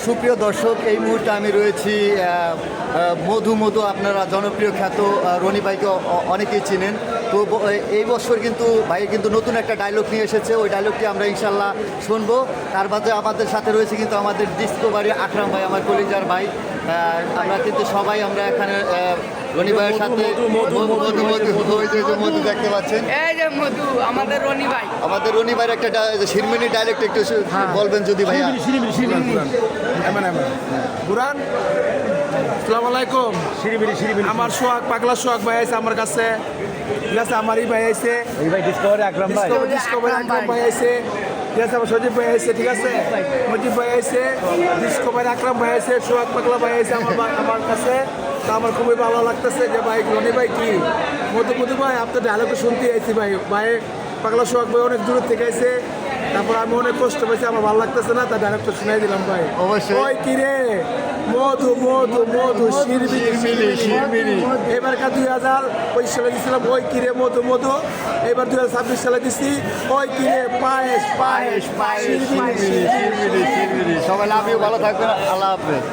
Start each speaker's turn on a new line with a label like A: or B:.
A: সুপ্রিয় দর্শক, এই মুহূর্তে আমি রয়েছি মধু মধু আপনারা জনপ্রিয় খ্যাত রনি ভাইকে অনেকেই চিনেন। তো এই বছর কিন্তু ভাই কিন্তু নতুন একটা ডায়লগ নিয়ে এসেছে, ওই ডায়লগটি আমরা ইনশাল্লাহ শুনবো। তার বাদে আমাদের সাথে রয়েছে কিন্তু আমাদের ডিসকভারি আকরাম ভাই, আমার কলিজার ভাই। আমরা কিন্তু সবাই আমরা এখানে রনি ভাইয়ের সাথে মধু দেখতে পাচ্ছেন।
B: এই যে মধু আমাদের রনি ভাই,
A: আমাদের রনি ভাইয়ের একটা শিরমিনি ডায়লগ একটু বলবেন যদি ভাইয়া।
C: বুরান আসসালামু আলাইকুম। আমার সোহাগ পাগলা সোহাগ ভাই আছে আমার কাছে, ঠিক আছে। আমারই ভাই আছে ডিসকভারি আকরাম ভাই আছে, ঠিক আছে। আমার সজীব ভাই আছে, ঠিক আছে। মজিব ভাই আছে, ডিসকভারি আকরাম ভাই আছে, সোহাগ পাগলা ভাই আছে আমার কাছে। তা আমার খুবই ভালো লাগতেছে যে ভাই রনি ভাই কি মধু ভাই আপনার ডায়লগটা শুনতে আইছি ভাই পাগলা সোহাগ ভাই অনেক দূর থেকে আছে। তারপর আমি অনেক কষ্ট পেয়েছি, আমার ভালো লাগতেছে না, তার ডায়লগটা শুনাই দিলাম ভাই।
A: অবশ্যই।
C: ওই কি রে মধু মধু মধু শিরমিনি। এবারকার 2025 সালে দিয়েছিলাম ওই কি রে মধু মধু, এবার 2026 সালে দিচ্ছি ওই কি রে পায়েস পায়েস
A: সবাই আমিও ভালো থাকবেন, আল্লাহ হাফেজ।